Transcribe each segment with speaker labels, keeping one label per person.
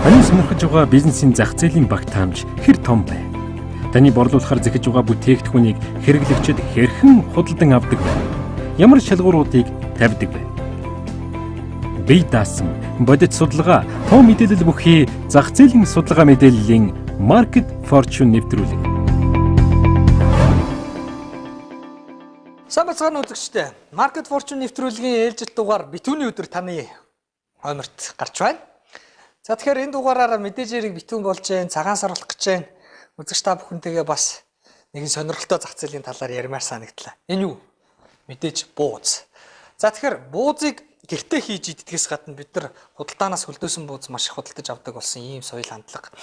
Speaker 1: Таны сонирхож байгаа бизнесийн зах зээлийн багтаамж хэр том бэ? Таны борлуулахаар захиж байгаа бүтээгдэхүүнийг хэрэглэгчид хэрхэн худалдан авдаг вэ? Ямар шалгууруудыг тавьдаг вэ? Бие даасан бодит судалгаа, том мэдээлэл бүхий зах зээлийн судалгаа мэдээллийн Market Fortune нэвтрүүлэг.
Speaker 2: Сайн бацгаана үзэгчдээ. Market Fortune нэвтрүүлгийн ээлжит дугаар битүүний өдөр таны хойморт гарч байна. За тэгэхээр энэ дугаараараа мэдээж хэрэг битүүн болж जैन, цагаан саруулах гэж जैन. Үзэгч та бүхэнтэйгээ бас нэгэн сонирхолтой зах зээлийн талаар ярмаар санагдлаа. Энэ юу? Мэдээж бууз. За тэгэхээр буузыг гэртээ хийж иддгээс гадна бид нар худалдаанаас хөлдөөсөн бууз маш их худалдаж авдаг болсон ийм соёл хандлага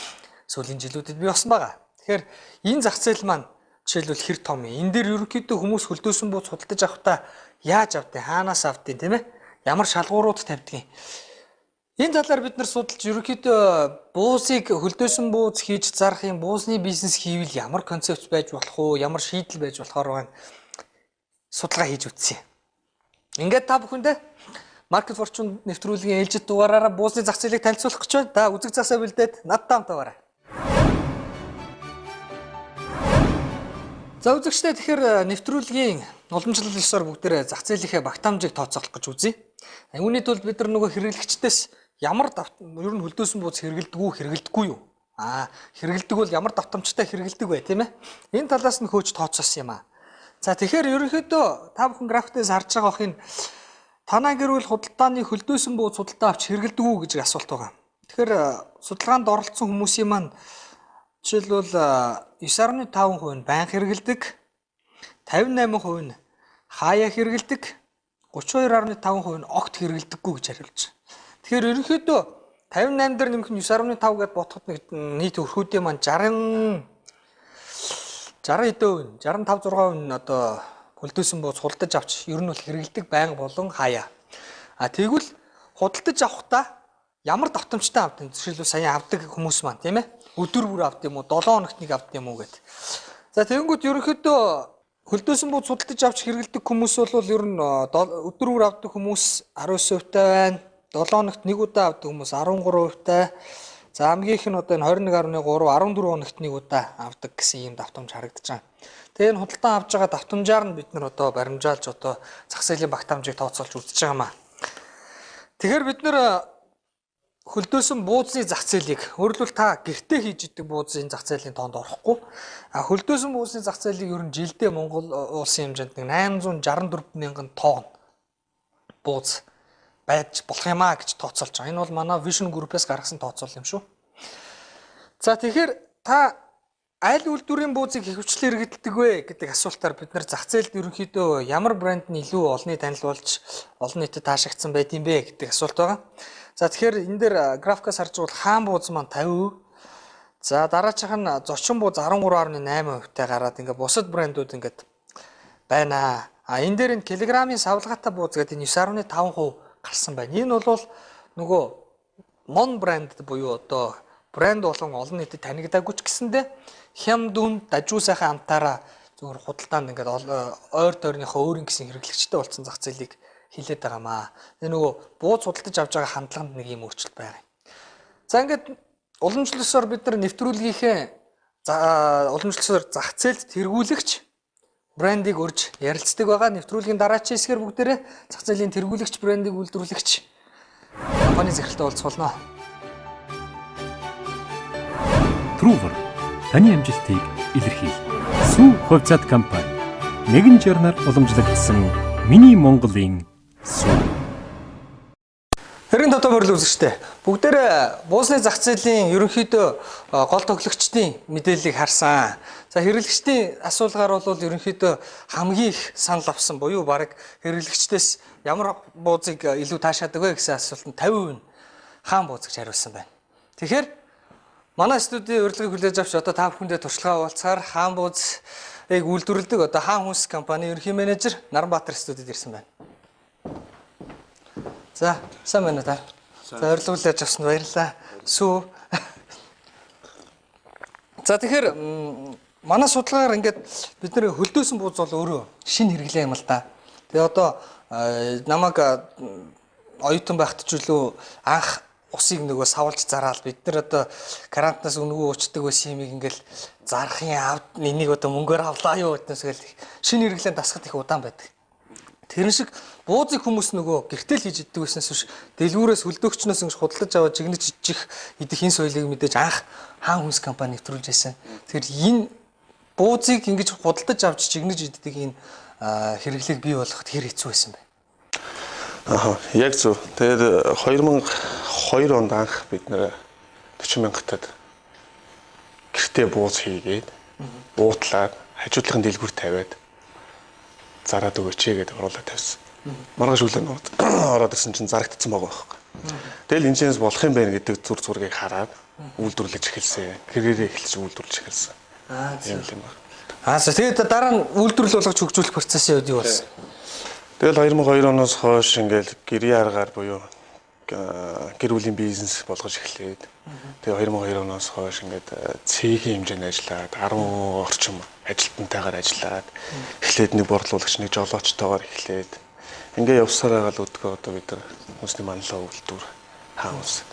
Speaker 2: сүүлийн жилүүдэд бий болсон байгаа. Тэгэхээр энэ зах зээл маань жишээлбэл хэр том юм. Энэ дээр ерөнхийдөө хүмүүс хөлдөөсөн бууз худалдаж авахдаа яаж авдیں, хаанаас авдیں, тийм ээ? Ямар шалгуурууд тавьдгийг. Энэ талаар бид нар судалж ерөнхийдөө буузыг хөлдөөсөн бууз хийж зарах юм, буузны бизнес хийвэл ямар концепт байж болох уу, ямар шийдэл байж болохоор байна судалгаа хийж үзсэн. Ингээд та бүхэндээ Market Fortune нэвтрүүлгийн ээлжит дугаараараа буузны зах зээлийг танилцуулах гэж байна. Та үзэг засаа бэлдээд надтай хамтаарай. За үзэгчдээ тэгэхээр нэвтрүүлгийн уламжлал ёсоор бүгдээрээ зах зээлийнхээ багтаамжийг тооцоолох гэж үзье. Үүний тулд бид нар нөгөө хэрэглэгчдээс ямар ер нь хөлдөөсөн бууз хэрэгэлдэггүй юу? Хэрэгэлдэг бол ямар давтамжтай хэрэгэлдэг вэ, тийм ээ? Энэ талаас нь хөөж тооцоосон юм аа. За тэгэхээр ерөнхийдөө та бүхэн графикээс харж байгаа охин танаа гэрвэл худалдааны хөлдөөсөн бууз худалдаа авч хэрэгэлдэг үү гэж асуулт байгаа. Тэгэхээр судалгаанд оролцсон хүмүүсийн маань жишээлбэл 9.5% нь байнга хэрэгэлдэг, 58% нь хаяа хэрэгэлдэг, 32.5% нь огт хэрэгэлдэггүй гэж хариулж байна. Тэгэхээр ерөнхийдөө 58 дээр нэмэх нь 9.5 гэдээ бодоход нийт өрхүүдийн маань 65-6% нь одоо хөлдөөсөн бууз худалдаж авч ер нь бол хэрэгэлдэг байнга болон хаяа. Тэгвэл худалдаж авахдаа ямар давтамжтай авдаг? Жишээлбэл сая авдаг хүмүүс маань тийм ээ? Өдөр бүр авд юм уу? 7 хоногт нэг авд юм уу гэд. За тэгэнгүүт ерөнхийдөө хөлдөөсөн бууз худалдаж авч хэрэгэлдэг хүмүүс бол ер нь өдөр бүр авдаг хүмүүс 19% байна. 7 хоногт нэг удаа авдаг хүмүүс 13%. За амгийнх нь одоо энэ 21.3 14 хоногт нэг удаа авдаг гэсэн ийм давтамж харагдаж байна. Тэгээ энэ худалдан авж байгаа давтамжаар нь бид нар одоо баримжаалж одоо зах зээлийн багтаамжийг тооцоолж үзэж байгаамаа. Тэгэхээр бид нар хөлдөөсөн буузны зах зээлийг өөрөлдвөл та гэртээ хийж идэг буузын зах зээлийн тоонд орохгүй. Хөлдөөсөн буузны зах зээлийг ер нь жилдээ Монгол улсын хэмжээнд 864 мянган тонн бууз байж болох юмаа гэж тооцоолж байгаа. Энэ бол манай Vision Group-ээс гаргасан тооцоол юм шүү. За тэгэхээр та аль үйлдвэрийн буузыг хэвчлэн хэрэгэлдэг вэ гэдэг асуултаар бид нар зах зээлд ерөнхийдөө ямар брэнд нь илүү олонний танил болж олон нийтэд таашаагдсан байд юм бэ гэдэг асуулт байгаа. За тэгэхээр энэ дээр графикаас харж бол хаан бууз маань 50%. За дараачих нь зочин бууз 13.8% та гараад ингээ бусад брэндүүд ингээд байна. Энэ дээр энэ килограммын савлгаатай бууз гэдэг 9.5% гарсан байна. Энэ бол нөгөө мон брэнд буюу одоо брэнд болон олон нийтэд танигдаагүй ч гэсэндээ хям дүн дажуу сайхан амтаараа зөвхөн худалдаанд ингээд ойр тойрныхоо өөрийн гэсэн хэрэглэгчтэй болсон зах зээлийг хилээд байгаамаа. Тэгээ нөгөө бууз худалдаж авж байгаа хандлаганд нэг юм өөрчлөлт байгаа юм. За ингээд уламжлалсаар бид нар нэвтрүүлгийнхээ уламжлалсаар зах зээлд тэргүүлэгч брендийг урьж ярилцдаг байгаа. Нэвтрүүлгийн дараачийн хэсгээр бүгдээрээ зах зээлийн тэргүүлэгч брендийг үйлдвэрлэгч компани захиралтай уулзуулна.
Speaker 1: Truver таны амжилтыг илэрхийл. Сүү хувьцаат компани нэгэн журнаар уламжлагдсан Миний Монголын сүү.
Speaker 2: Хэрэг дотоо мөрөл үзэгчтэй. Бүгдээрээ буузны зах зээлийн ерөнхийдөө гол тоглогчдын мэдээллийг харсан. За хэрэглэгчдийн асуулгаар бол ерөнхийдөө хамгийн их санал авсан буюу баг хэрэглэгчдээс ямар буузыг илүү таашаадаг вэ гэсэн асуултанд 50% нь хаан бууз гэж хариулсан байна. Тэгэхээр манай студийн урилгыг хүлээж авч одоо та бүхэндээ туршлагаа хуваалцахаар хаан буузыг үйлдвэрлэдэг одоо хаан хүнс компани ерөнхий менежер Наранбаатар студид ирсэн байна. За, сайн байна уу та? За, урилга хүлээж авсанд баярлалаа. Сүү. За тэгэхээр манай судалгаагаар ингээд бид нэр хөлдөөсөн бууз бол өөрөө шинэ хэрэглээ юм л да. Тэгээ одоо намайг оюутан байхад ч үлээ анх усыг нөгөө савлж зараал бид нар одоо карантинаас өнгөө уучдаг байсан юм ингээл зарахын авд энийг одоо мөнгөөр авлаа юу гэдэгсгээл шинэ хэрэглэн дасгад их удаан байдаг. Тэрэн шиг буузыг хүмүүс нөгөө гэртэл хийж иддэг байснаас биш дэлгүүрээс хөлдөөгчнөөс ингэж худалдаж аваад жигнэж ижих идэх энэ соёлыг мэдээж анх хаан хүнс компани нэвтрүүлж байсан. Тэгэхээр энэ буузыг ингэж худалдаж авч жигнэж иддэг энэ хэрэглээг бий болгоход хэр хэцүү байсан бэ?
Speaker 3: Яг зөв. Тэгээд 2002 онд анх бид нэр 40 мянгатад гэртээ бууз хийгээд буутлаад хажуудлахын дэлгүүр тавиад зараад өгөөч гэдэг оруулаад тавьсан. Маргааш үлэн ороод ирсэн чинь зарагдсан байгаа байхгүй. Тэгэл энэчнээс болох юм байна гэдэг зургийг хараад үйлдвэрлэж эхэлсэн. Гэрээрээ эхэлж үйлдвэрлэж эхэлсэн. Тийм юм байна.
Speaker 2: Тэгээд дараа нь үйлдвэрлэл болгож хөгжүүлэх процессын үед юу болсон?
Speaker 3: Тэгэл 2002 оноос хойш ингээл гэрийн аргаар буюу гэр бүлийн бизнес болгож эхлээд тэгээ 2002 оноос хойш ингээд цэгийн хэмжээнд ажиллаад 10 орчим ажилтнтайгаар ажиллаад эхлээд нэг борлуулагч нэг жолоочтойгоор эхлээд ингээ явсараа гал өдгөө одоо бид нар хүмүүсийн манлаа үйлдвэр хаан хүнс.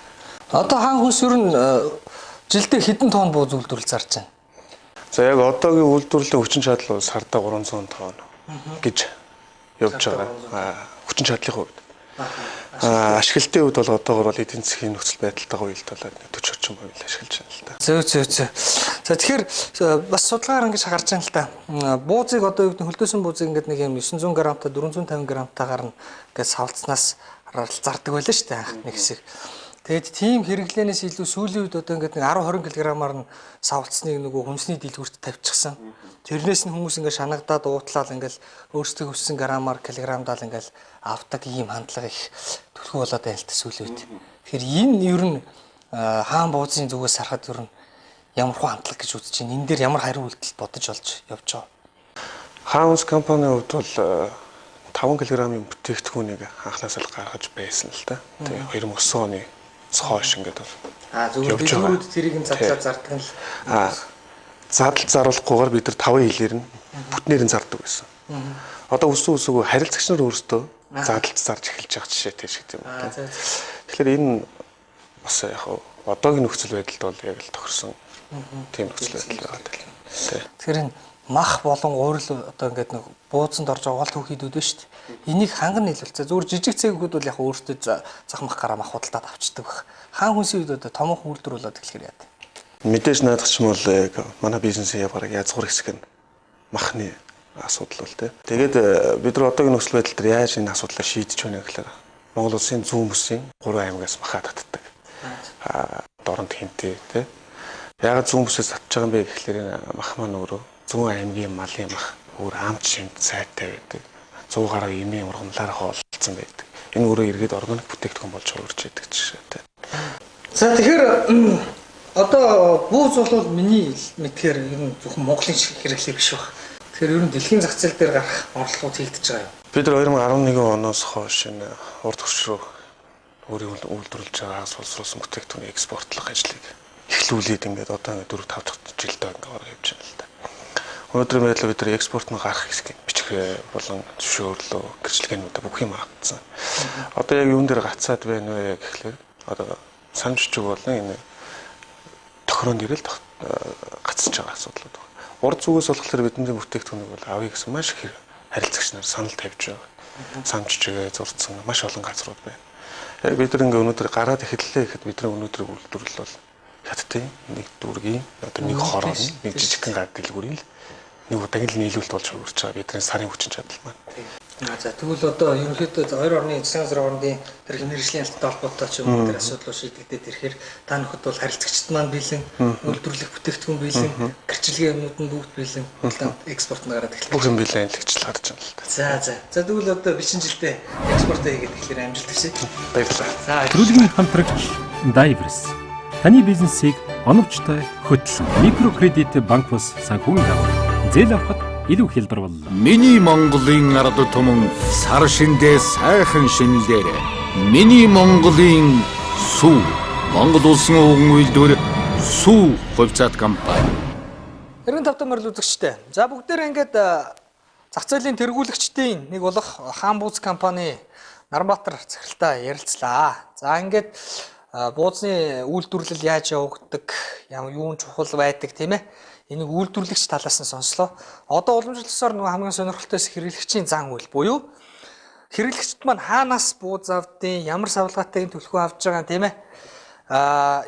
Speaker 2: Одоо хаан хүнс ер нь жилдээ хэдэн тонн бууз үйлдвэрлэж зарж байна?
Speaker 3: За яг одоогийн үйлдвэрлэлийн хүчин чадал бол сарда 300 тонн гэж явж байгаа. Хүчин чадлын хувьд. Ашиглалтын үед бол одоогор бол эдийн засгийн нөхцөл байдалтайгаа уялдуулаад 40 орчим хувь ашиглаж байна л да.
Speaker 2: Зөө. За тэгэхээр бас судалгаагаар ингэж харж байна л да. Буузыг одоо юу гэдэг хөлдөөсөн буузыг ингээд нэг юм 900 г-тай 450 г-тайгаар ингээд савлцнаас зардаг байлаа шүү дээ анх нэг хэсэг. Тэгээд тийм хэрэглэнээс илүү сүүлийн үед одоо ингээд нэг 10-20 кг-аар нь савлцсныг нөгөө хүнсний дэлгүүрт тавьчихсан. Тэрнээс нь хүмүүс ингээд шанагдаад уутлаад ингээд өөрсдөө өссөн граммаар килограммдаа ингээд авдаг ийм хандлага их төлхөө болоод байна л та сүүлийн үед. Тэгэхээр энэ ер нь хаан буузын зүгээс харахад ер нь ямар хөө хандлага гэж үзэж байна. Энэ дээр ямар хариу үйлдэл бодож олж явж байгаа.
Speaker 3: Хаан хүнс компанийн хувьд бол 5 кг-ийн бүтээгдэхүүнийг анхнаас л гаргаж байсан л да. Тэгээ 2009 оны хойш ингээд бол
Speaker 2: зөвхөн дэлгүүрүүд тэрийг нь задлаад зардаг нь л
Speaker 3: задал заруулахгүйгээр бид нар 5 хилээр нь бүтнээр нь зардаг байсан. Одоо өссөн өсөөгөө харилцагч нар өөрсдөө задалж зарж эхэлж байгаа жишээтэй шиг юм байна. Тэгэхээр энэ бас яг одоогийн нөхцөл байдалд бол яг л тохирсон тийм нөхцөл байдал байгаа даа.
Speaker 2: Тэгэхээр энэ мах болон уурал одоо ингээд нэг бууцанд орж байгаа гол түүхийдүүд байна шүү дээ. Энийг ханган нийлүүлцээ. Зүгээр жижиг цэгүүд бол яг өөртөө зах мах гараа мах худалдаад авчдаг байх. Хаан хүнсийн үед одоо томоохон үйлдвэр болоод эхлэхээр яа.
Speaker 3: Мэдээж наадах ч юм бол яг манай бизнесийн яваараа язгуур хэсэг нь махны асуудал бол тий. Тэгээд бид нар одоогийн нөхцөл байдал дээр яаж энэ асуудлаа шийдэж байна гэхээр Монгол улсын зүүн бүсийн 3 аймагаас махаа татдаг. Дорнод хинтээ тий. Яагаад зүүн бүсээс татж байгаа юм бэ гэхээр мах маань өөрөө зүүн аймгийн малын мах өөр амт шимт сайтай байдаг. 100 гаруй эмийн ургамлаар хооллолцсон байдаг. Энэ өөрөө эргээд органик бүтээгдэхүүн болж хувирч байдаг жишээтэй.
Speaker 2: За тэгэхээр одоо бууз бол миний мэдхээр ер нь зөвхөн Монголын хэрэглээ биш баг. Тэгэхээр ер нь дэлхийн зах зээл дээр гарах орлогууд хийгдэж байгаа юм.
Speaker 3: Бид нар 2011 оноос хойш энэ урд хөрш рүү өөрийн үйлдвэрлэж байгаа хагас боловсруулсан бүтээгдэхүүний экспортлох ажлыг эхлүүлээд ингээд одоо ингээд 4-5 дахь жилдээ ингээд ороо явж байна л да. Өнөөдрийн байдлаар бид нар экспорт нь гарах хэсгийг бичгээ болон зөвшөөрлөө гэрчлэгээнүүдээ бүх юм хатсан. Одоо яг юун дээр гацаад байна вэ гэхлээр одоо санамжчиг болон энэ тохирон дээр л гацж байгаа асуудлууд байна. Урд зүгээс болохоор бидний бүтээгдэхүүнийг бол авъя гэсэн маш их харилцагч нар санал тавьж байгаа. Санамжчигээ зурцсан маш олон газрууд байна. Яг бид нар ингээ өнөөдөр гараад эхэллээ гэхэд бидний өнөөдрийг үйлдвэрлэл бол хятадын нэг дүүргийн одоо нэг хороо нэг жижигхэн гар дэлгүүрийн л нэг удаагийн л нийлүүлэлт болж өргөж байгаа бидний сарын хүчин чадал маань.
Speaker 2: За тэгвэл одоо ерөнхийдөө 2 орны засгийн газрын орны тэр хэмнэршлийн ялттай холбоотой ч юм уу тэр асуудлууд шийдэгдээд ирэхээр та нөхөд бол харилцагчид маань биелэн үйлдвэрлэх бүтээгдэхүүн биелэн гэрчлэгээ юмнууд нь бүгд биелэн экспорт нагараад эхэллээ.
Speaker 3: Бүх юм биелэн илэрчл гарч байна л
Speaker 2: За
Speaker 3: та.
Speaker 2: тэгвэл одоо бичин жилдээ экспортоо хийгээд тэгэхээр амжилт хүсье.
Speaker 3: Баярлалаа.
Speaker 2: За
Speaker 1: Төрөлгийн хамтрагч Diverse таны бизнесийг оновчтой хөтлөн микрокредит банк ус санхүүгийн дагуу зээл авахд илүү хэлбэр боллоо.
Speaker 4: Миний Монголын ард түмэн сар шиндээ сайхан шинэлээр. Миний Монголын сүү Монгол улсын өвгөн үйлдвэр сүү хувьцаат компани.
Speaker 2: 95 морил үзэгчтэй. За бүгдээр ингээд зах зээлийн тэргүүлэгчдийн нэг болох Хаан бууз компани Наранбаатар захиралтай ярилцлаа. За ингээд бууцны үйлдвэрлэл яаж явагддаг, юун чухал байдаг тийм ээ. Энийг үйлдвэрлэгч талаас нь сонслоо. Одоо уламжлалсаар нөгөө хамгийн сонирхолтойс хэрэглэгчийн зан үйл буюу хэрэглэгчд маань хаанаас бууз авдیں, ямар савлгаатай төлхөө авж байгаа тийм ээ.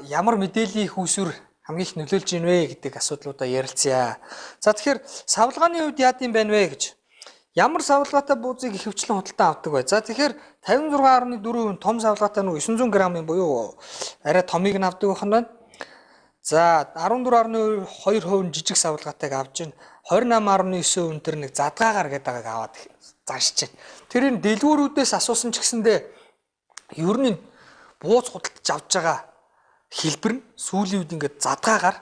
Speaker 2: Ямар мэдээллийн их усүр хамгийн их нөлөөлж ийн вэ гэдэг асуудлуудаа ярилцъя. За тэгэхээр савлгааны хувьд яад юм байна вэ гэж. Ямар савлгаатай буузыг ихэвчлэн худалдан авдаг вэ? За тэгэхээр 56.4% том савлгаатай нөгөө 900 г-ын буюу арай томыг нь авдаг байх нь байна. За 14.2% жижиг савлгаатайг авж ийн 28.9% төр нэг задгаагаар гэдэг байгааг аваад заашиж байна. Тэр энэ дэлгүүрүүдээс асуусан ч гэсэндээ ер нь бууз худалдаж авж байгаа хэлбэр нь сүүлийн үед ингээд задгаагаар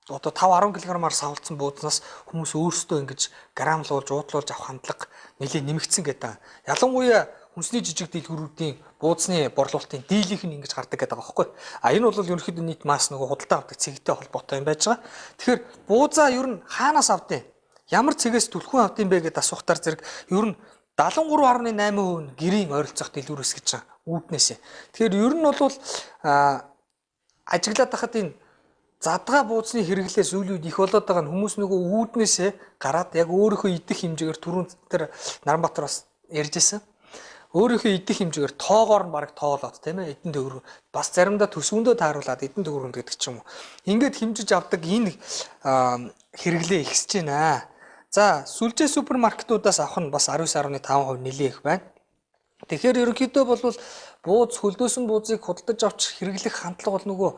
Speaker 2: одоо 5-10 кг-аар савлцсан буузнаас хүмүүс өөрсдөө ингэж грамлуулж уудлуулж авах хандлага нэлээд нэмэгдсэн гэдэг. Ялангуяа хүнсний жижиг дэлгүүрүүдийн бууцны борлуулалтын дийлийнх нь ингэж гардаг гэдэг байгаа байхгүй. Энэ бол ерөнхийдөө нийт масс нөгөө худалдаа авдаг цэгтэй холбоотой юм байж байгаа. Тэгэхээр буузаа ер нь хаанаас авдیں? Ямар цэгээс түлхүүн авдیں бэ гэдээ асуухтаар зэрэг ер нь 73.8% гэрийн ойролцоох дэлгүүрээс гэж байгаа үүднээсээ. Тэгэхээр ер нь бол ажиглаад байхад энэ задгаа бууцны хэрэглээ сүүлийн үед их болоод байгаа нь хүмүүс нөгөө үүднээсээ гараад яг өөрийнхөө идэх хэмжээгээр түрүүн тэр Наранбаатар бас ярьж байсан. Өөрийнхөө идэх хэмжээгээр тоогоор нь бараг тоолоод тийм ээ эдэн төгрөг бас заримдаа төсвөндөө тааруулаад эдэн төгрөг гэдэг ч юм уу. Ингээд хэмжиж авдаг энэ хэрэглээ ихсэж байна. За сүлжээ супермаркетуудаас авах нь бас 19.5% нэлээд их байна. Тэгэхээр ерөнхийдөө бол бууз хөлдөөсөн буузыг худалдаж авч хэрэглэх хандлага бол нөгөө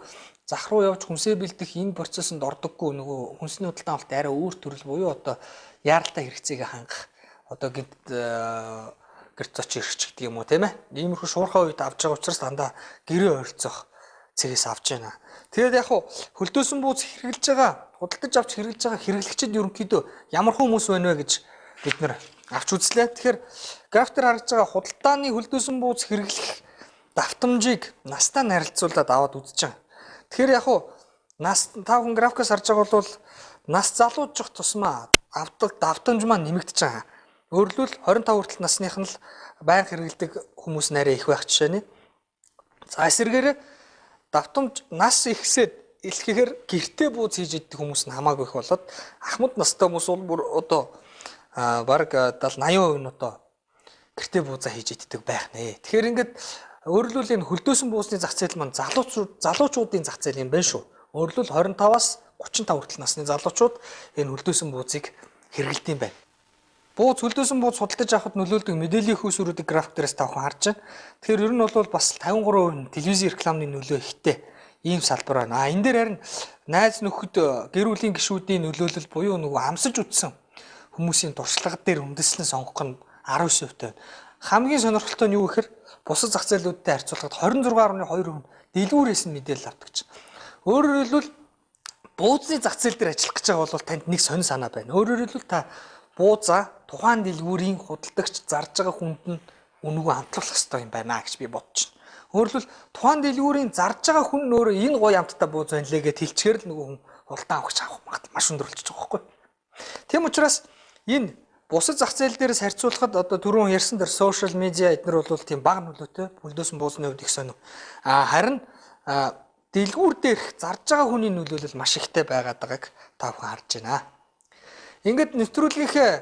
Speaker 2: зах руу явж хүнсээ бэлдэх энэ процессонд ордоггүй нөгөө хүнсний худалдан авалт арай өөр төрөл буюу одоо яаралтай хэрэгцээгээ хангах одоо гэрт зоч ирч гэдэг юм уу тийм ээ. Иймэрхүү шуурхай үед авч байгаа учраас дандаа гэрээ ойролцоох цэгээс авч байна. Тэгээд яг хөлдөөсөн бууз хэрэглэж байгаа худалдаж авч хэрэглэж байгаа хэрэглэгчид ерөнхийдөө ямар хүмүүс байна вэ гэж бид нэр авч үзлээ. Тэгэхээр график дээр харагдж байгаа худалдааны хөлдөөсөн бууз хэрэглэх давтамжийг настай харилцуулаад аваад үзэж байгаа. Тэгэхээр яг нас та хүн графикаас харж байгаа бол нас залуужих тусмаа авдаг давтамж маань нэмэгдэж байгаа. Өөрөлдвөл 25 хүртэл насных нь л байнга хэрэглэдэг хүмүүс нарийн их байх жишээ нь. За эсвэргээр давтамж нас ихсээд илтгэхээр гэртээ бууз хийж идэх хүмүүс нь хамаагүй их болоод ахмад настай хүмүүс бол бүр одоо бараг 70-80% нь одоо гэртээ буузаа хийж иддэг байх нэ. Тэгэхээр ингээд өөрөлдвөл энэ хөлдөөсөн буузны зах зээл маань залуучуудын зах зээл юм байна шүү. Өөрөлдвөл 25-аас 35 хүртэл насны залуучууд энэ хөлдөөсөн буузыг хэрэглэдэг юм байна. Хөлдөөсөн бууз худалдаж авахд нөлөөлдөг мэдээллийн хөөсөрүүдийг график дээрээс тавхан харж байна. Тэгэхээр ер нь бол бас 53% телевизийн рекламны нөлөө ихтэй ийм салбар байна. Энэ дээр харин найз нөхөд гэр бүлийн гишүүдийн нөлөөлөл буюу нөгөө амсаж үтсэн хүмүүсийн туршлага дээр үндэслэн сонгох нь 19% байна. Хамгийн сонирхолтой нь юу гэхээр бусад зах зээлүүдтэй харьцуулахад 26.2% дэлгүүрээс нь мэдээлэл авдаг гэж. Өөрөөр хэлбэл бууцны зах зээл дээр ажиллах гэж байгаа бол танд нэг сонир санаа байна. Өөрөөр хэлбэл та буузаа тухайн дэлгүүрийн худалдагч зарж байгаа хүнд нь үнэгүй хамтлах хэрэгтэй юм байна гэж би бодож байна. Өөрөөр хэлбэл тухайн дэлгүүрийн зарж байгаа хүн өөрөө энэ гоё амттай бууз байна лээ гэж хэлчихээр л нөгөө хүн худалдан авахч авах магадлал маш өндөрөлж байгаа байхгүй. Тийм учраас энэ бусад зах зээл дээрээс харьцуулахад одоо түрүүн ярьсан дээр сошиал медиа эднэр бол тийм бага нөлөөтэй хөлдөөсөн буузны хувьд их сонир. Харин дэлгүүр дээрх зарж байгаа хүний нөлөөлөл маш ихтэй байгаад байгааг та бүхэн харж байна. Ингээд нэвтрүүлгийнхээ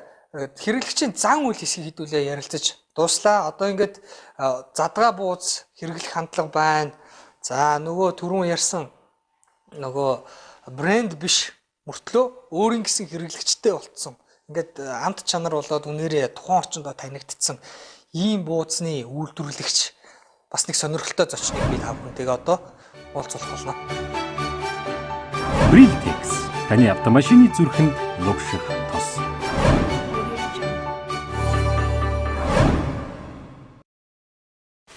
Speaker 2: хэрэглэгчийн зан үйл хэсгийг хэдүүлээ ярилцаж дуслаа. Одоо ингээд задгаа бууз хэрэглэх хандлага байна. За нөгөө түрүүн ярьсан нөгөө брэнд биш мөртлөө өөрийн гэсэн хэрэглэгчтэй болцсон. Ингээд амт чанар болоод үнээрээ тухайн орчиндөө танигдсан ийм бууцны үйлдвэрлэгч бас нэг сонирхолтой зочныг би та бүхэнтэйгээ одоо уулзах болно.
Speaker 1: Brilltex таны автомашины зүрхэнд лувших тос.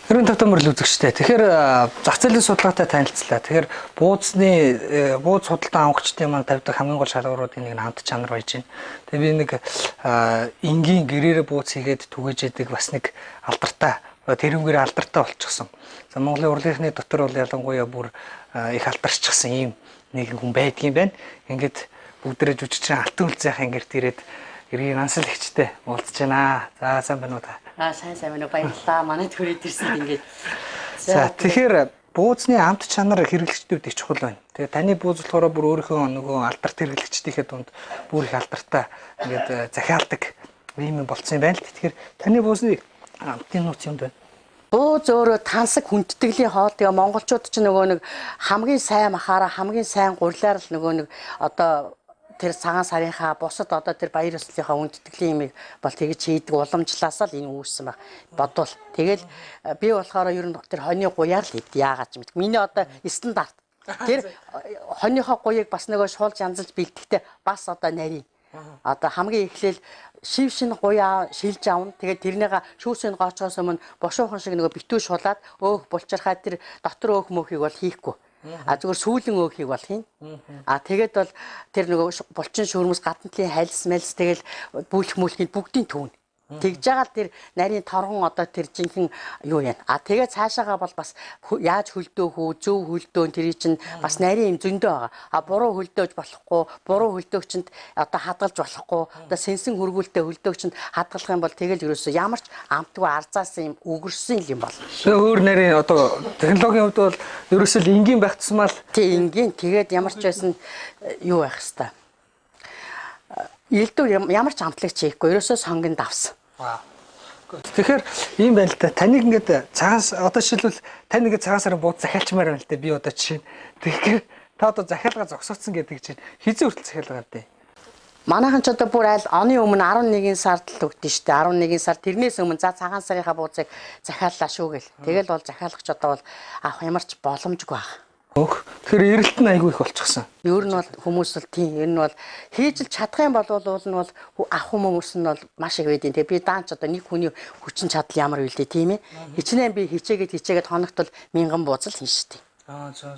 Speaker 2: Хэрвээ татамжтай үзэгчтэй. Тэгэхээр зах зээлийн судалгаатай танилцлаа. Тэгэхээр бууз худалдан авахчдын маань тавьдаг хамгийн гол шалгууруудын нэг нь хамт чанар байж байна. Тэгээ би нэг энгийн гэрээрээ бууз хийгээд түгэж яадаг бас нэг алдартай тэрүүгээр алдартай болчихсон. За Монголын урлагийнхны дотор бол ялангуяа бүр их алдаршчихсан ийм нэг хүн байдгийн байна. Ингээд бүгдээрээ жүжигчин алтан үлзээхэн гэрт ирээд иргэн ансал ихчтэй уулзж байна. За сайн байна уу та?
Speaker 5: Сайн байна уу баярлалаа. Манай төрөд ирсэн ингээд.
Speaker 2: За тэгэхээр бууцны амт чанар хэрэглэгчдүүд их чухал байна. Тэгээ таны бууз болохоор бүр өөрийнхөө нөгөө алдарт хэрэглэгчдийнхээ дунд бүр их алдартай ингээд захиалдаг юм болцсон юм байна л. Тэгэхээр таны буузны амтын нууц юм байна.
Speaker 5: Бууз өөрөө тансаг хүндтгэлийн хоол. Тэгээ монголчууд ч нөгөө нэг хамгийн сайн махаараа хамгийн сайн гурилаар л нөгөө нэг одоо тэр цагаан сарынхаа бусад одоо тэр баяр ёслолынхаа хүндэтгэлийн юмыг бол тэгж хийдэг уламжлаасаа л энэ үүссэн баг. Бодвол тэгэл би болохоор ер нь тэр хоньны гуяар л хэд яагаад ч мэдгүй. Миний одоо стандарт. Тэр хоньныхоо гуйыг бас нөгөө шуулж янзалж бэлтгэхдээ бас одоо нарийн. Одоо хамгийн эхлээл шив шин гуяа шилж авна. Тэгээд тэрнийга шүүсийн гоочоос өмнө бошуухан шиг нөгөө битүү шулаад өөх булчирхаа тэр дотор өөх мөхийг бол хийхгүй. Зүгээр сүүлэн өөхийг бол хийн. Тэгээд бол тэр нөгөө булчин шүүрмэс гадна талын хайлс мэлс тэгэл бүлх мүлхийг бүгдийн түүн. Тэгж байгаа л тэр нарийн торгон одоо тэр жинхэнэ юу яана. Тэгээд цаашаага бол бас яаж хөлдөөх үү, зөв хөлдөөн тэрий чинь бас нарийн юм зөндөө байгаа. Буруу хөлдөөж болохгүй, буруу хөлдөөгчөнд одоо хадгалж болохгүй. Одоо сэнсэн хөргүүлтэй хөлдөөгчөнд хадгалах юм бол тэгэл ерөөсөө ямар ч амтгүй арзаасан юм өгөрсөн юм бол.
Speaker 2: Өөр нарийн одоо технологийн хувьд бол ерөөсөө л энгийн байх тусмаа л
Speaker 5: тийм энгийн тэгээд ямар ч байсан юу байх хэвээр. Илдүү ямар ч амтлагч хийхгүй ерөөсөө сонгон давсан.
Speaker 2: Тэгэхээр ийм байна л да. Таныг ингээд цагаас одоо жишээлбэл тань ингээд цагаан сарын бууд захиалчмаар байна л да. Би одоо жишээ. Тэгэхээр та одоо захиалга зогсооцсон гэдэг чинь хизээ хүртэл захиалга авдээ.
Speaker 5: Манайхан ч одоо бүр аль оны өмнө 11 сард л өгдөн штэ. 11 сар тэрнээс өмнө за цагаан сарынхаа буудыг захиаллаа шүү гэл. Тэгэл бол захиалагч одоо бол авах ямар ч боломжгүй байна.
Speaker 2: Тэгэхээр эрэлт нь айгүй их болчихсон.
Speaker 5: Ер нь бол хүмүүс л тийм. Ер нь бол хийж л чадах юм бол уул нь бол авах хүмүүс нь бол маш их байдیں۔ Тэгээ би даанч одоо нэг хүний хүчин чадал ямар вэ тийм ээ. Хичнээн би хичээгээд хоногт бол 1000 бууз л хийн штэ.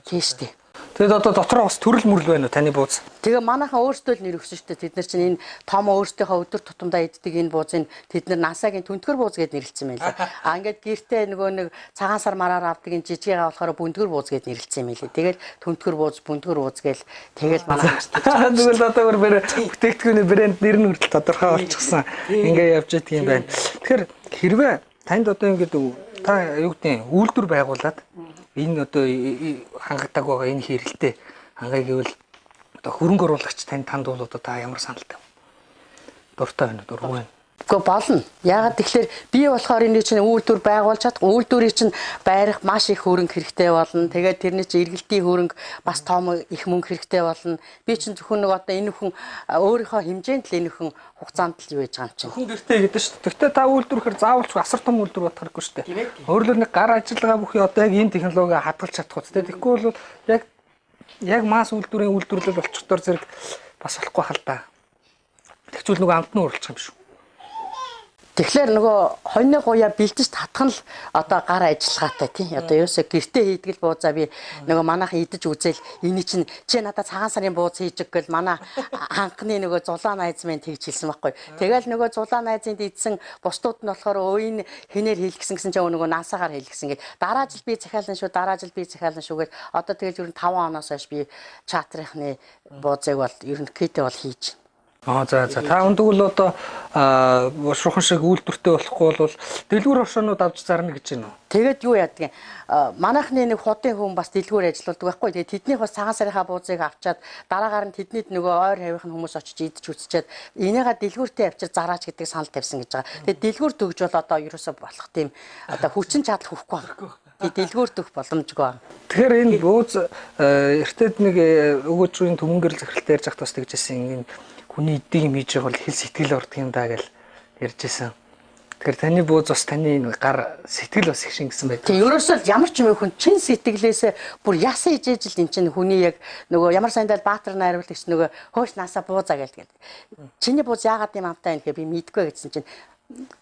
Speaker 5: Тийм штэ.
Speaker 2: Тэгэд одоо дотроо бас төрөл мөрлөл байна уу таны бууз?
Speaker 5: Тэгээ манайхан өөрсдөө л нэр өгсөн шүү дээ. Тэд нар чинь энэ том өөрсдийнхөө өдөр тутамдаа иддэг энэ буузыг тэд нар насаагийн түнтгэр бууз гэдээ нэрлэлсэн байлаа. Ингээд гэртээ нөгөө нэг цагаан сар мараар авдаг энэ жижигээ болохоор бүндгэр бууз гэдээ нэрлэлсэн юм байлээ. Тэгэл түнтгэр бууз, бүндгэр бууз гээл тэгэл манайхан
Speaker 2: тэгэл одоо бүр бүтээгдэхүүний брэнд нэр нь хүртэл тодорхой болчихсон. Ингээ явж идэх юм байна. Тэгэхээр хэрвээ танд одоо ингээд та юу гэдэг үйлдвэр байгуулад энэ одоо хангадаг байгаа энэ хэрэлтэй хангай гэвэл одоо хөрөнгө оруулагч танд бол одоо та ямар саналтай вэ? Дуртай байна уу? Дургүй байна.
Speaker 5: Гэхдээ болно. Яагаад тэгэхээр би болохоор энэ чинь үйлдвэр байгуулж чадах. Үйлдвэрийг чинь байрах маш их хөрөнгө хэрэгтэй болно. Тэгээд тэрний чинь эргэлтийн хөрөнгө бас том их мөнгө хэрэгтэй болно. Би чинь зөвхөн нэг одоо энэ хүн өөрийнхөө хэмжээнд л энэ хүн хугацаанд л юу яаж байгаа юм чинь.
Speaker 2: Хүн гэртээ гэдэг шүү дээ. Гэхдээ та үйлдвэрэхээр заавалч асар том үйлдвэр бодох хэрэггүй шүү дээ. Өөрөлд нэг гар ажиллагаа бүхий одоо яг энэ технологи хадгалж чадах үстэй. Тэгэхгүй бол яг масс үйлдвэрийн үйлдвэрлэл болчихдоор зэрэг бас болохгүй хал та. Тэгвэл нөгөө амтны уралчих юм шүү.
Speaker 5: Тэгэхээр нөгөө хоньны гуяа бэлдэж татах нь л одоо гар ажиллагаатай тийм. Одоо ерөөсөө гэртээ хийдэг л буузаа би нөгөө манайхан идэж үзэл энэ чинь чи надад цагаан сарын бууз хийж өг гэл манай ханхны нөгөө зулаан найз минь тэгж хэлсэн байхгүй. Тэгэл нөгөө зулаан найзынд идсэн бусдууд нь болохоор өөний хинээр хийлгсэн гэсэн чинь нөгөө насаагаар хийлгсэн гэл дараа жил би захиална шүү гэл одоо тэгэл ер нь 5 оноос хойш би чатрынхны буузыг бол ер нь китэ бол хийж.
Speaker 2: За та үндгэл одоо бушуухан шиг үйлдвэртэй болохгүй бол дэлгүүр оршоонууд авч зарна гэж байна уу?
Speaker 5: Тэгээд юу яадаг юм? Манайхны нэг худын хүн бас дэлгүүр ажилладаг байхгүй. Тэгээд тэднийх бас цагаан сарынхаа буузыг авчаад дараагаар нь тэднийд нөгөө ойр хавийнхын хүмүүс очиж идэж үзчихэд энийгээ дэлгүүртээ авчир зараач гэдэг санал тавьсан гэж байгаа. Тэгээд дэлгүүр төгж бол одоо ерөөсөө болох тийм одоо хүчин чадал хүрэхгүй байна. Дэлгүүр төх боломжгүй байна.
Speaker 2: Тэгэхээр энэ бууз эртэд нэг өгөөжрийн төмөнгөрөл захиралтай ярьж байхад бас тэгжсэн энэ хүний иддэг юм хийж байгаа бол хэл сэтгэл ордог юм даа гэж ярьж байсан. Тэгэхээр таны бууз бас таны гар сэтгэл бас их шингэсэн байдаг.
Speaker 5: Тийм ерөөсөө ямар ч юм хүн чин сэтгэлээсээ бүр ясан ижээж л эн чинь хүний яг нөгөө ямар сандал баатар найруулагч нөгөө хөөш насаа буузаа гэлдэг. Чиний бууз яагаад юм амтай юм гэхээр би мэдгүй гэсэн чинь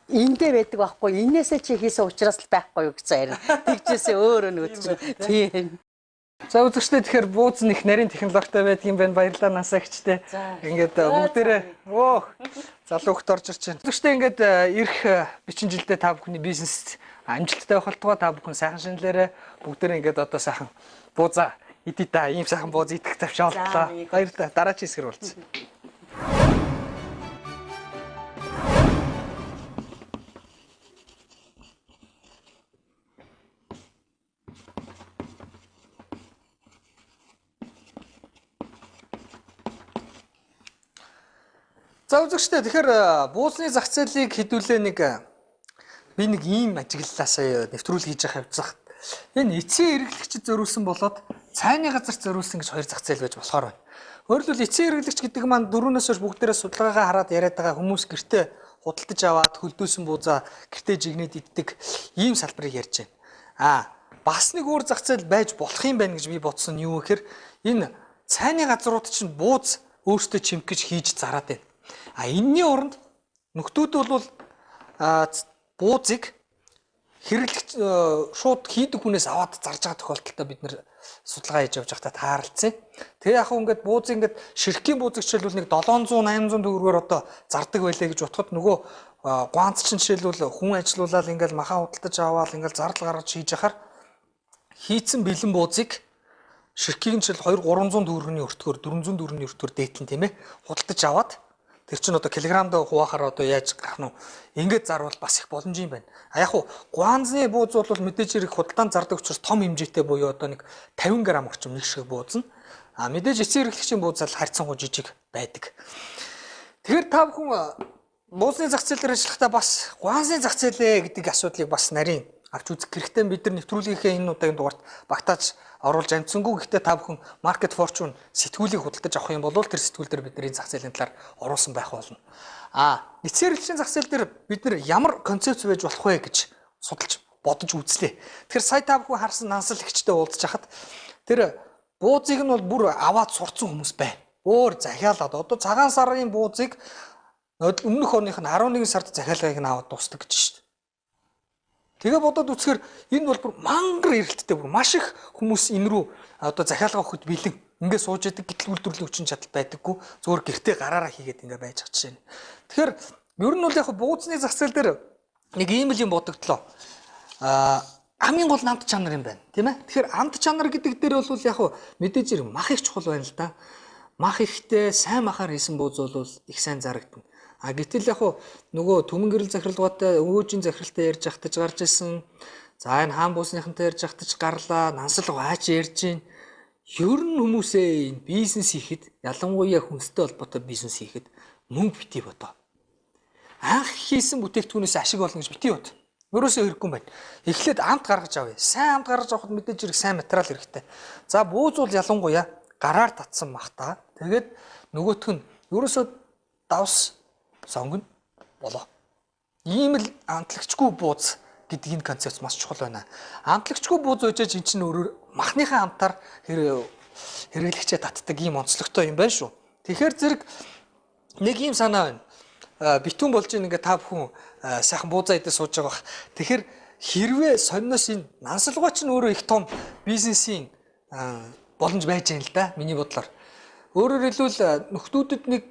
Speaker 5: эндээ байдаг байхгүй. Инээсээ чи хийсэн учраас л байхгүй юу гэсэн харин тэгжээсээ өөрөө нөгөө чинь тийм.
Speaker 2: За үзэгчдээ тэгэхээр бууз нь их нарийн технологитой байдаг юм байна. Баярлалаа насаагчтай. Ингээд бүгдээрээ залуу хөлт орж ирж байна. Үзэгчдээ ингээд ирэх бичин жилдээ та бүхний бизнес амжилттай байх болтугай та бүхэн сайхан шинэлээрээ бүгдээрээ ингээд одоо сайхан буузаа идэ та ийм сайхан бууз идэх тавьшааллаа. Баярлалаа. Дараагийн хэсгэр уулзъя. За үзэгчдээ тэгэхээр буузны зах зээлийг хэдүүлээ би нэг ийм ажиглалаа сая нэвтрүүлэг хийж явах явцах. Энэ эцсийн хэрэглэгчид зориулсан болоод цайны газарт зориулсан гэж хоёр зах зээл байж болохоор байна. Өөрөлдвөл эцсийн хэрэглэгч гэдэг маань дөрөвнөөс хойш бүгдээрээ судалгаагаа хараад яриад байгаа хүмүүс гэртээ худалдаж аваад хөлдөөсөн буузаа гэртээ жигнээд иддэг ийм салбарыг ярьж байна. Бас нэг өөр зах зээл байж болох юм байна гэж би бодсон нь юу гэхээр энэ цайны газрууд чинь бууз өөртөө чимэх гэж хийж зараад байна. Энэний оронд нөхдүүд бол буузыг хэрэглэгч шууд хийдэг хүнээс аваад зарж байгаа тохиолдолтой бид нэр судалгаа хийж явж байхдаа тааралцсан. Тэгээ яг ингээд буузыг ингээд ширхгийн буузыг жишээлбэл нэг 700-800 төгрөгөөр одоо зардаг байлаа гэж бодоход нөгөө гуанц чинь жишээлбэл хүн ажилуулаад ингээд махан худалдаж аваад ингээд зардал гаргаж хийж яхаар хийцэн бэлэн буузыг ширхгийн жишээл 200-300 төгрөгийн өртгөөр 400 төгрөгийн өртгөөр дээдлэн тийм ээ худалдаж аваад тэр чинь одоо килограмд хуваахаар одоо яаж гарах нь ингээд зарвал бас их боломж юм байна. Яг хуу гуанзны бууз бол мэдээж хэрэг худалдаанд зардаг учраас том хэмжээтэй буюу одоо нэг 50 г орчим нэг шиг бууз нь. Мэдээж эцсийн хэрэглэгчийн бууз л харьцангуй жижиг байдаг. Тэгэхээр та бүхэн буузны зах зээл дээр ажиллахдаа бас гуанзны зах зээлээ гэдэг асуудлыг бас нарийн авч үзэх хэрэгтэй. Бид нар нэвтрүүлгийнхээ энэ удаагийн дугаарт багтааж оруулж амжсангүй. Гэхдээ та бүхэн Market Fortune сэтгүүлийг худалдаж авах юм бол тэр сэтгүүл дээр бидний зах зээлийн талаар оруулсан байх болно. Эцсийн хэрэглэгчийн зах зээл дээр бид нар ямар концепц байж болох вэ гэж судалж бодож үзлээ. Тэгэхээр сая та бүхэн харсан нансал ихчтэй уулзж хахад тэр буузыг нь бол бүр аваад сурцсан хүмүүс байна. Өөр захиалаад одоо цагаан сарын буузыг өмнөх оных нь 11 сард захиалгыг нь аваад дуусдаг гэж шүү дээ. Тэгээ бодоод үзэхээр энэ бол бүр мангар эрэлттэй бүр маш их хүмүүс энэ рүү одоо захиалга өгөхөд бэлэн ингээд сууж идэг гэтэл үйлдвэрлэлийн хүчин чадал байдаггүй зөвөр гэртээ гараараа хийгээд ингээд байж байгаа жишээ нь. Тэгэхээр ер нь бол яг буузны зах зээл дээр нэг ийм л юм бодогдлоо. Хамгийн гол намд чанар юм байна тийм ээ. Тэгэхээр амд чанар гэдэг дээр бол яг мэдээж хэрэг мах их чухал байна л да. Мах ихтэй сайн махаар хийсэн бууз бол их сайн зарагдана. Гэтэл яг нөгөө төмөн гэрэл захиралгаатай өвөөжийн захиралтай ярьж ахтаж гарч ирсэн. За энэ хаан буусныхантай ярьж ахтаж гарлаа. Нансал гаач ярьж гин. Ер нь хүмүүсээ энэ бизнес хийхэд ялангуяа хүнстэй холбоотой бизнес хийхэд мөнгө битгий бодоо. Анх хийсэн бүтээгдэхүүнээс ашиг болно гэж битгий бод. Өөрөөсөө хэрэггүй юм байна. Эхлээд амт гаргаж авъя. Сайн амт гаргаж авахд мэдээж хэрэг сайн материал хэрэгтэй. За бууз бол ялангуяа гараар татсан махтаа. Тэгээд нөгөөх нь ерөөсөө давс сонгоно болоо. Ийм л амтлагчгүй бууз гэдэг энэ концепц маш чухал байна. Амтлагчгүй бууз өжөөж эн чинь өөрөөр махныхаа амтаар хэрэглэгчээ татдаг ийм онцлогтой юм байна шүү. Тэгэхээр зэрэг нэг ийм санаа байна. Битүүн болж ингээ та бүхэн сайхан буузаа идэж сууж байгаа бах. Тэгэхээр хэрвээ сонноос энэ нансалгой ч өөрөө их том бизнесийн боломж байж байгаа юм л да. Миний бодлоор. Өөрөөр хэлбэл нөхдүүдэд нэг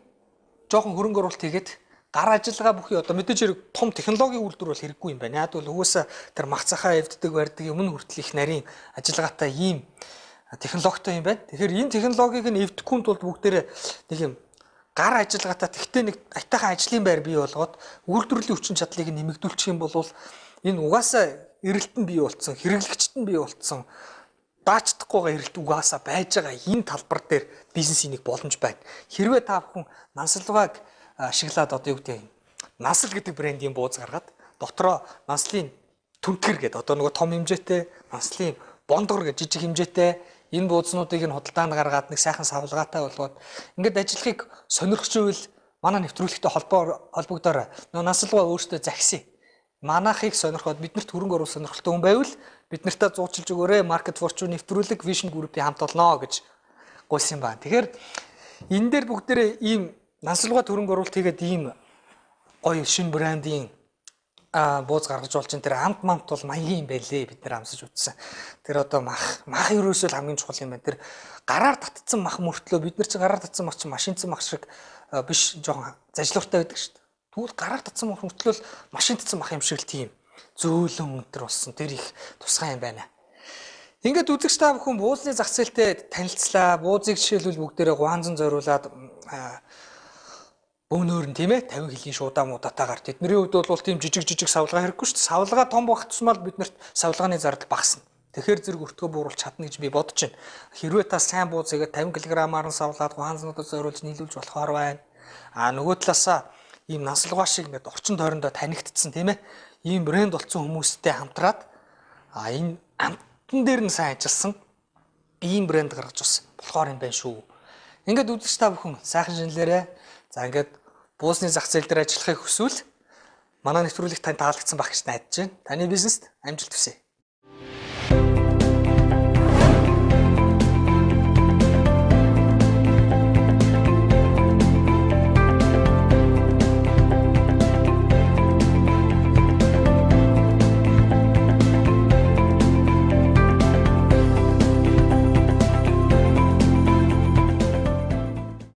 Speaker 2: жоохон хөрөнгө оруулалт хийгээд гар ажиллагаа бүхий одоо мэдээж хэрэг том технологийн үйлдвэр бол хэрэггүй юм байна. Яг бол угаасаа тэр мах цахаа эвддэг барьдаг өмнө хүртэл их нарийн ажиллагаатай ийм технологитой юм байна. Тэгэхээр энэ технологиг нь эвдэхгүй тулд бүгдээрээ нэг юм гар ажиллагаатай тэгтээ нэг айтайхан ажлын байр бий болгоод үйлдвэрлэлийн хүчин чадлыг нэмэгдүүлчих юм бол энэ угаасаа эрэлт нь бий болцсон, хэрэглэгчт нь бий болцсон, даачдахгүйгээ эрэлт угаасаа байж байгаа энэ талбар дээр бизнесийн нэг боломж байна. Хэрвээ та бүхэн нансалгааг ашиглаад одоо юу гэдэг насл гэдэг брендийн бууз гаргаад дотроо наслын түнтгэр гэдэг одоо нөгөө том хэмжээтэй наслын бондгор гэж жижиг хэмжээтэй энэ буузнуудыг нь худалдаанд гаргаад нэг сайхан савлгаатай болгоод ингээд ажиллахыг сонирхчихвэл манай нэвтрүүлэгтэй холбогдоор нөгөө наслгаа өөртөө захисан. Манайхыг сонирхоод биднэрт хөрөнгө оруулах сонирхолтой хүн байвал бид нартай зуучилж өгөөрэй. Market Fortune нэвтрүүлэг Vision Group-ийн хамт олноо гэж гуйсан байна. Тэгэхээр энэ дээр бүгдээрээ ийм нансалгаа хөрөнгө оруулалт хийгээд ийм гоё шинэ брендийн бууз гаргаж болж энэ тэр амт мамт бол маягийн юм байлээ бид нэр амсаж үзсэн. Тэр одоо мах ерөөсөө л хамгийн чухал юм байна. Тэр гараар татцсан мах мөртлөө бид нар чи гараар татсан мах чи машинцсан мах шиг биш жоохон зажлууртай байдаг шүү дээ. Тэгвэл гараар татсан мах мөртлөө машин татсан мах юм шиг л тийм зөөлөн өнтер болсон. Тэр их тусгай юм байна. Ингээд үзэгч та бүхэн буузны зах зээлтэй танилцлаа. Буузыг жишээлбэл бүгдээрээ гуанзан зориулаад бөөнөр нь тийм ээ 50 хэлийн шуудаа муудатаагаар тэдний хувьд бол тийм жижиг савлгаа хэрэггүй шүү дээ. Савлгаа том байх тусмал биднэрт савлгааны зардал багасна. Тэгэхээр зэрэг өртгөө бууруулж чадна гэж би бодож байна. Хэрвээ та сайн буузыгаа 50 кг-аар нь савлаад гуанзнуудад зориулж нийлүүлж болохоор байна. Нөгөө талаасаа ийм насалгаа шиг ингээд орчин тойрондоо танигдсан тийм ээ. Ийм брэнд болсон хүмүүстэй хамтраад энэ амттан дээр нь сайн ажилласан ийм брэнд гаргаж бас болохоор юм байна шүү. Ингээд үзэж та бүхэн сайхан шинэлээрээ. За ингээд буусны зах зээл дээр ажиллахыг хүсвэл манай нэвтрүүлэг тань таалагдсан байх гэж найдаж байна. Таны бизнест амжилт хүсье.